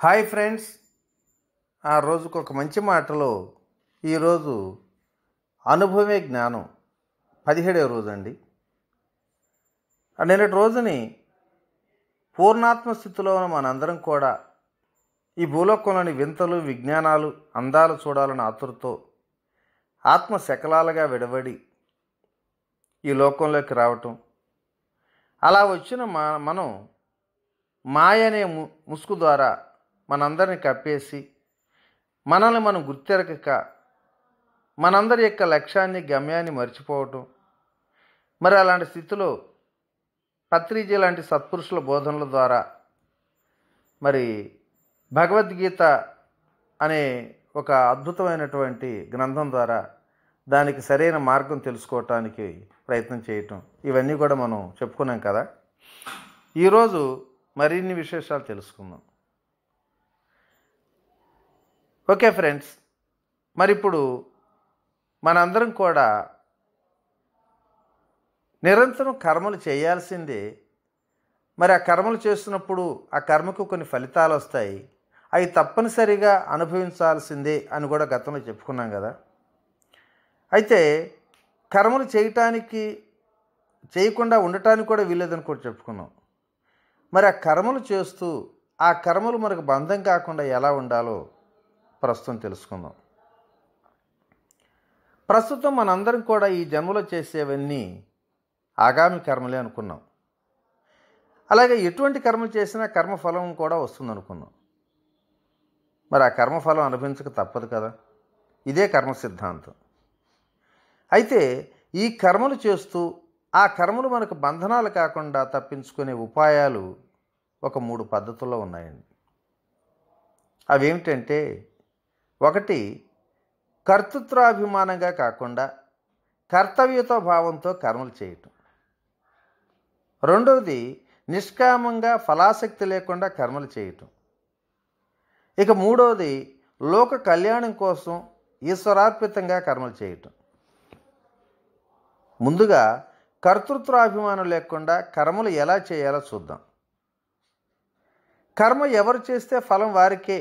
Hi friends, ఆ రోజుకు ఒక మంచి మాటలో ఈరోజు అనుభవమే జ్ఞానం 17వ రోజు అండి. నిన్నటి రోజుని పూర్ణాత్మ స్థితిలో ఉన్న మనందరం కూడా ఈ భూలోకంలోని వింతలు, విజ్ఞానాలు, అందాలు చూడాలని ఆతురతో ఆత్మ శకలాలుగా విడబడి ఈ లోకంలోకి రావటం, అలా వచ్చిన మనం మాయ అనే ముసుగు ద్వారా మనందరిని కప్పేసి మనల్ని మనం గుర్తెరగక మనందరి యొక్క లక్ష్యాన్ని, గమ్యాన్ని మర్చిపోవటం. మరి అలాంటి స్థితిలో పత్రిజీ లాంటి సత్పురుషుల బోధనల ద్వారా మరి భగవద్గీత అనే ఒక అద్భుతమైనటువంటి గ్రంథం ద్వారా దానికి సరైన మార్గం తెలుసుకోవటానికి ప్రయత్నం చేయటం, ఇవన్నీ కూడా మనం చెప్పుకున్నాం కదా. ఈరోజు మరిన్ని విశేషాలు తెలుసుకుందాం. ఓకే ఫ్రెండ్స్, మరి ఇప్పుడు మనందరం కూడా నిరంతరం కర్మలు చేయాల్సిందే. మరి ఆ కర్మలు చేస్తున్నప్పుడు ఆ కర్మకు కొన్ని ఫలితాలు వస్తాయి, అవి తప్పనిసరిగా అనుభవించాల్సిందే అని కూడా గతంలో చెప్పుకున్నాం కదా. అయితే కర్మలు చేయకుండా ఉండటానికి కూడా వీల్లేదని కూడా చెప్పుకున్నాం. మరి ఆ కర్మలు చేస్తూ ఆ కర్మలు మనకు బంధం కాకుండా ఎలా ఉండాలో ప్రస్తుతం తెలుసుకుందాం. ప్రస్తుతం మనందరం కూడా ఈ జన్మలో చేసేవన్నీ ఆగామి కర్మలే అనుకున్నాం. అలాగే ఎటువంటి కర్మలు చేసినా కర్మఫలం కూడా వస్తుందనుకున్నాం. మరి ఆ కర్మఫలం అనుభవించక తప్పదు కదా, ఇదే కర్మ సిద్ధాంతం. అయితే ఈ కర్మలు చేస్తూ ఆ కర్మలు మనకు బంధనాలు కాకుండా తప్పించుకునే ఉపాయాలు ఒక 3 పద్ధతుల్లో ఉన్నాయండి. అవేమిటంటే, 1, కర్తృత్వాభిమానంగా కాకుండా కర్తవ్యత భావంతో కర్మలు చేయటం. 2, నిష్కామంగా ఫలాసక్తి లేకుండా కర్మలు చేయటం. ఇక 3, లోక కళ్యాణం కోసం ఈశ్వరార్పితంగా కర్మలు చేయటం. ముందుగా కర్తృత్వాభిమానం లేకుండా కర్మలు ఎలా చేయాలో చూద్దాం. కర్మ ఎవరు చేస్తే ఫలం వారికే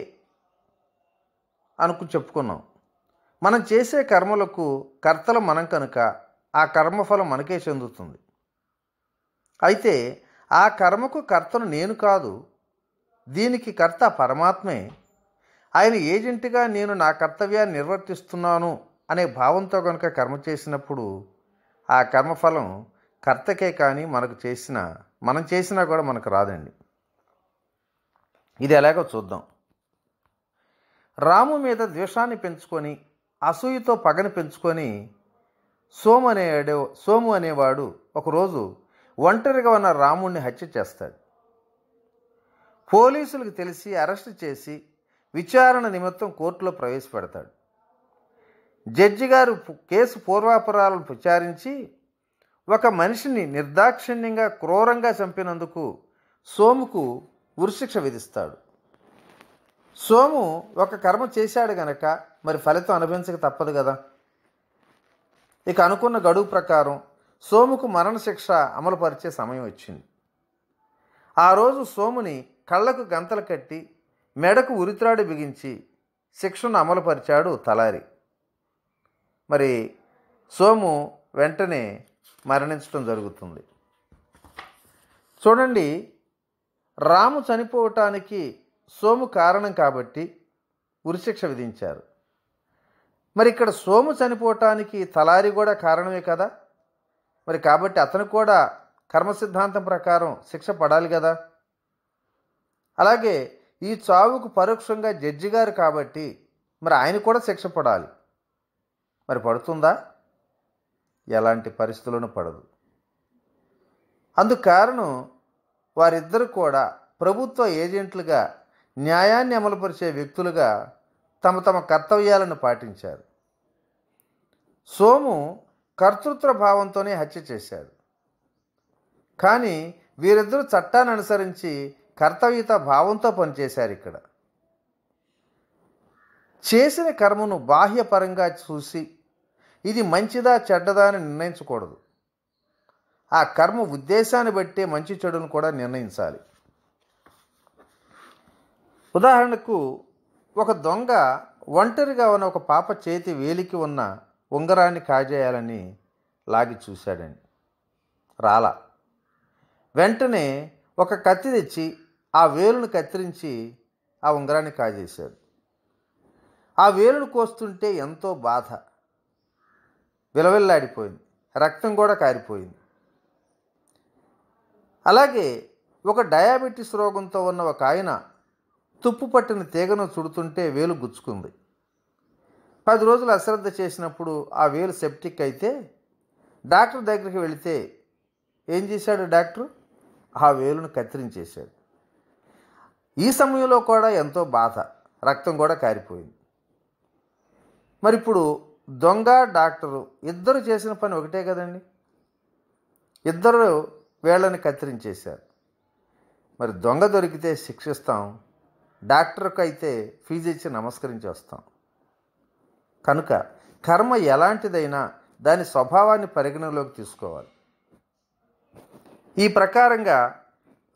చెప్పుకున్నాం. మనం చేసే కర్మలకు కర్తలు మనం కనుక ఆ కర్మఫలం మనకే చెందుతుంది. అయితే ఆ కర్మకు కర్తను నేను కాదు, దీనికి కర్త పరమాత్మే. ఆయన ఏజెంట్గా నేను నా కర్తవ్యాన్ని నిర్వర్తిస్తున్నాను అనే భావంతో కనుక కర్మ చేసినప్పుడు ఆ కర్మఫలం కర్తకే కానీ మనం చేసినా కూడా మనకు రాదండి. ఇది ఎలాగో చూద్దాం. రాము మీద ద్వేషాన్ని పెంచుకొని, అసూయతో పగని పెంచుకొని సోము అనేవాడు ఒకరోజు ఒంటరిగా ఉన్న రాముణ్ణి హత్య చేస్తాడు. పోలీసులకు తెలిసి అరెస్ట్ చేసి విచారణ నిమిత్తం కోర్టులో ప్రవేశపెడతాడు. జడ్జి గారు కేసు పూర్వాపరాలను విచారించి ఒక మనిషిని నిర్దాక్షిణ్యంగా క్రూరంగా చంపినందుకు సోముకు ఉరిశిక్ష విధిస్తాడు. సోము ఒక కర్మ చేశాడు గనక మరి ఫలితం అనుభవించక తప్పదు కదా. ఇక అనుకున్న గడువు ప్రకారం సోముకు మరణశిక్ష అమలుపరిచే సమయం వచ్చింది. ఆ రోజు సోముని కళ్ళకు గంతలు కట్టి మెడకు ఉరిత్రాడు బిగించి శిక్షను అమలుపరిచాడు తలారి. మరి సోము వెంటనే మరణించడం జరుగుతుంది. చూడండి, రాము చనిపోవటానికి సోము కారణం కాబట్టి ఉరిశిక్ష విధించారు. మరి ఇక్కడ సోము చనిపోవటానికి తలారి కూడా కారణమే కదా. మరి కాబట్టి అతను కూడా కర్మ సిద్ధాంతం ప్రకారం శిక్ష పడాలి కదా. అలాగే ఈ చావుకు పరోక్షంగా జడ్జి గారు కాబట్టి మరి ఆయన కూడా శిక్ష పడాలి. మరి పడుతుందా? ఎలాంటి పరిస్థితుల్లోనూ పడదు. అందుకు కారణం వారిద్దరు కూడా ప్రభుత్వ ఏజెంట్లుగా, న్యాయాన్ని అమలుపరిచే వ్యక్తులుగా తమ తమ కర్తవ్యాలను పాటించారు. సోము కర్తృత్వ భావంతోనే హత్య చేశాడు. కానీ వీరిద్దరూ చట్టాన్ని అనుసరించి కర్తవ్యత భావంతో పనిచేశారు. ఇక్కడ చేసిన కర్మను బాహ్యపరంగా చూసి ఇది మంచిదా చెడ్డదా అని నిర్ణయించకూడదు. ఆ కర్మ ఉద్దేశాన్ని బట్టే మంచి చెడును కూడా నిర్ణయించాలి. ఉదాహరణకు ఒక దొంగ ఒంటరిగా ఉన్న ఒక పాప చేతి వేలికి ఉన్న ఉంగరాన్ని కాజేయాలని లాగి చూశాడండి, రాలా. వెంటనే ఒక కత్తి తెచ్చి ఆ వేలును కత్తిరించి ఆ ఉంగరాన్ని కాజేశాడు. ఆ వేలును కోస్తుంటే ఎంతో బాధ, విలవిల్లాడిపోయింది, రక్తం కూడా కారిపోయింది. అలాగే ఒక డయాబెటీస్ రోగంతో ఉన్న ఒక ఆయన తుప్పు పట్టిన తీగను చుడుతుంటే వేలు గుచ్చుకుంది. 10 రోజులు అశ్రద్ధ చేసినప్పుడు ఆ వేలు సెప్టిక్ అయితే డాక్టర్ దగ్గరికి వెళితే ఏం చేశాడు డాక్టర్? ఆ వేలును కత్తిరించేశాడు. ఈ సమయంలో కూడా ఎంతో బాధ, రక్తం కూడా కారిపోయింది. మరి ఇప్పుడు దొంగ డాక్టరు ఇద్దరు చేసిన పని ఒకటే కదండి. ఇద్దరు వేళ్ళని కత్తిరించేశారు. మరి దొంగ దొరికితే శిక్షిస్తాం, డాక్టర్కి అయితే ఫీజు ఇచ్చి నమస్కరించి వస్తాం. కనుక కర్మ ఎలాంటిదైనా దాని స్వభావాన్ని పరిగణలోకి తీసుకోవాలి. ఈ ప్రకారంగా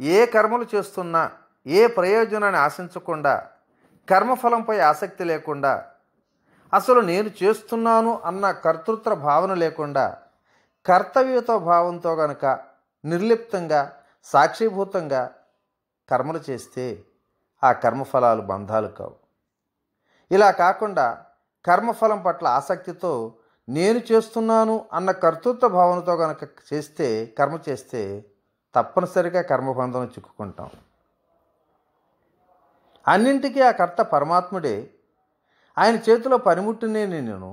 ఏ కర్మలు చేస్తున్నా ఏ ప్రయోజనాన్ని ఆశించకుండా, కర్మఫలంపై ఆసక్తి లేకుండా, అసలు నేను చేస్తున్నాను అన్న కర్తృత్వ భావన లేకుండా కర్తవ్యత భావంతో గనక నిర్లిప్తంగా సాక్షిభూతంగా కర్మలు చేస్తే ఆ కర్మఫలాలు బంధాలు కావు. ఇలా కాకుండా కర్మఫలం పట్ల ఆసక్తితో నేను చేస్తున్నాను అన్న కర్తృత్వ భావనతో గనక కర్మ చేస్తే తప్పనిసరిగా కర్మబంధంలో చిక్కుకుంటాం. అన్నింటికీ ఆ కర్త పరమాత్ముడే. ఆయన చేతిలో పనిముట్టునే నేను,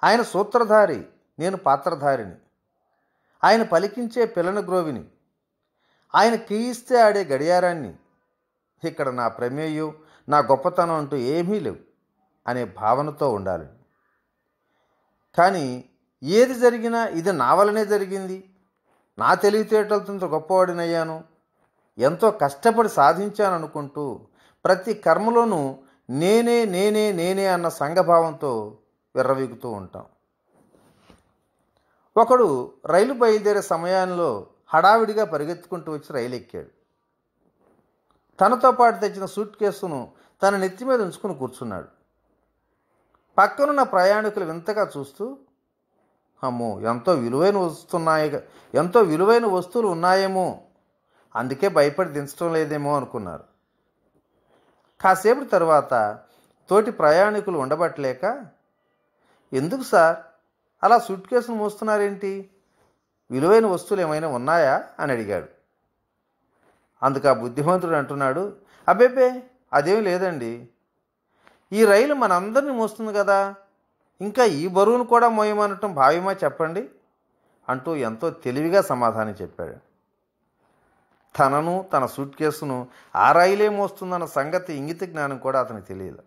ఆయన సూత్రధారి, నేను పాత్రధారిని, ఆయన పలికించే పిల్లని గ్రోవిని, ఆయన కీయిస్తే ఆడే గడియారాన్ని. ఇక్కడ నా ప్రమేయం, నా గొప్పతనం అంటూ ఏమీ లేవు అనే భావనతో ఉండాలి. కానీ ఏది జరిగినా ఇది నా వలనే జరిగింది, నా తెలివితేటలతో గొప్పవాడినయ్యాను, ఎంతో కష్టపడి సాధించాను అనుకుంటూ ప్రతి కర్మలోనూ నేనే నేనే నేనే అన్న సంఘభావంతో విర్రవీగుతూ ఉంటాం. ఒకడు రైలు బయలుదేరే సమయంలో హడావిడిగా పరిగెత్తుకుంటూ వచ్చి రైలు ఎక్కాడు. తనతో పాటు తెచ్చిన సూట్ కేసును తన నెత్తి మీద ఉంచుకుని కూర్చున్నాడు. పక్కనున్న ప్రయాణికులు వింతగా చూస్తూ, అమ్మో ఎంతో విలువైన వస్తువులు ఉన్నాయేమో, అందుకే భయపడి దించడం లేదేమో అనుకున్నారు. కాసేపటి తర్వాత తోటి ప్రయాణికులు ఉండబట్టలేక, ఎందుకు సార్ అలా సూట్ కేసును మోస్తున్నారేంటి, విలువైన వస్తువులు ఏమైనా ఉన్నాయా అని అడిగాడు. అందుకు ఆ బుద్ధిమంతుడు అంటున్నాడు, అబ్బేబే అదేం లేదండి, ఈ రైలు మనందరినీ మోస్తుంది కదా, ఇంకా ఈ బరువును కూడా మోయమనటం భావ్యమా చెప్పండి అంటూ ఎంతో తెలివిగా సమాధానం చెప్పాడు. తనను తన సూట్ కేసును ఆ రైలే మోస్తుందన్న సంగతి ఇంగిత జ్ఞానం కూడా అతనికి తెలియదు.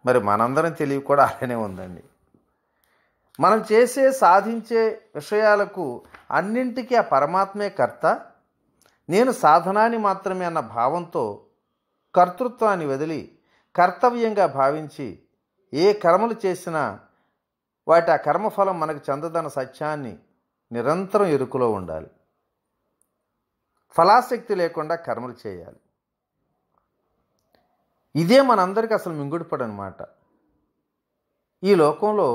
మరి మనందరం తెలివి కూడా అలానే ఉందండి. మనం సాధించే విషయాలకు అన్నింటికీ ఆ పరమాత్మే కర్త, నేను సాధనాన్ని మాత్రమే అన్న భావంతో కర్తృత్వాన్ని వదిలి కర్తవ్యంగా భావించి ఏ కర్మలు చేసినా వాటి ఆ కర్మఫలం మనకు చెందదన్న సత్యాన్ని నిరంతరం ఎరుకులో ఉండాలి. ఫలాసక్తి లేకుండా కర్మలు చేయాలి. ఇదే మనందరికీ అసలు మింగుడుపడనమాట. ఈ లోకంలో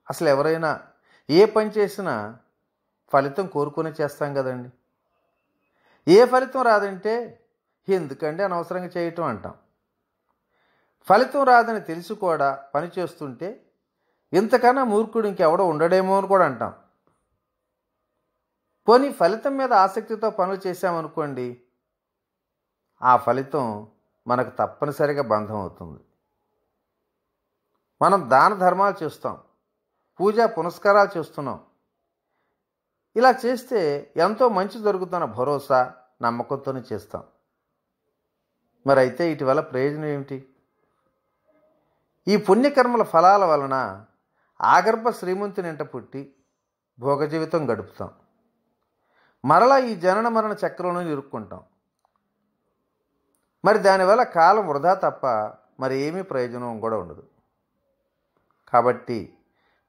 అసలు ఎవరైనా ఏ పని చేసినా ఫలితం కోరుకునే చేస్తాం కదండి. ఏ ఫలితం రాదంటే ఎందుకండి అనవసరంగా చేయటం అంటాం. ఫలితం రాదని తెలిసి కూడా పని చేస్తుంటే ఇంతకన్నా మూర్ఖుడు ఇంకెవడో ఉండడేమో అని కూడా అంటాం. పోనీ ఫలితం మీద ఆసక్తితో పనులు చేశామనుకోండి, ఆ ఫలితం మనకు తప్పనిసరిగా బంధం అవుతుంది. మనం దాన ధర్మాలు చేస్తాం, పూజా పునస్కారాలు చేస్తున్నాం. ఇలా చేస్తే ఎంతో మంచి జరుగుతున్న భరోసా నమ్మకంతోనే చేస్తాం. మరి అయితే వీటి వల్ల ప్రయోజనం ఏమిటి? ఈ పుణ్యకర్మల ఫలాల వలన ఆగర్భ శ్రీమంతునింట పుట్టి భోగ జీవితం గడుపుతాం. మరలా ఈ జనన మరణ చక్రంలో ఇరుక్కుంటాం. మరి దానివల్ల కాలం వృధా తప్ప మరి ఏమీ ప్రయోజనం కూడా ఉండదు. కాబట్టి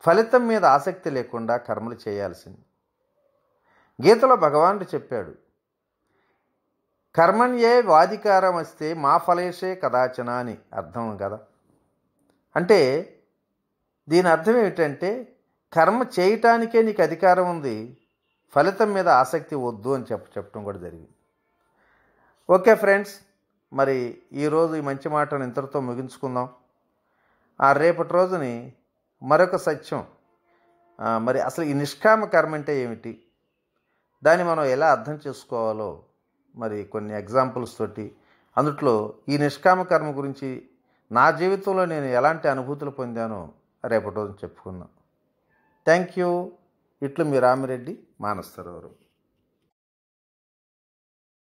ఫలితం మీద ఆసక్తి లేకుండా కర్మలు చేయాల్సింది. గీతలో భగవానుడు చెప్పాడు, కర్మణ్యే వాధికారం వస్తే మా ఫలేషే కదాచన అని అర్థం కదా. అంటే దీని అర్థం ఏమిటంటే కర్మ చేయటానికే నీకు అధికారం ఉంది, ఫలితం మీద ఆసక్తి వద్దు అని చెప్పడం కూడా జరిగింది. ఓకే ఫ్రెండ్స్, మరి ఈరోజు ఈ మంచి మాటను ఇంతటితో ముగించుకుందాం. రేపటి రోజుని మరొక సత్యం, మరి అసలు ఈ నిష్కామ కర్మ అంటే ఏమిటి, దాన్ని మనం ఎలా అర్థం చేసుకోవాలో మరి కొన్ని ఎగ్జాంపుల్స్ తోటి, అందుట్లో ఈ నిష్కామ కర్మ గురించి నా జీవితంలో నేను ఎలాంటి అనుభూతులు పొందానో రేపటి రోజున చెప్పుకుందాం. Thank you. ఇట్లు మీ రామిరెడ్డి, మానస సరోవరం.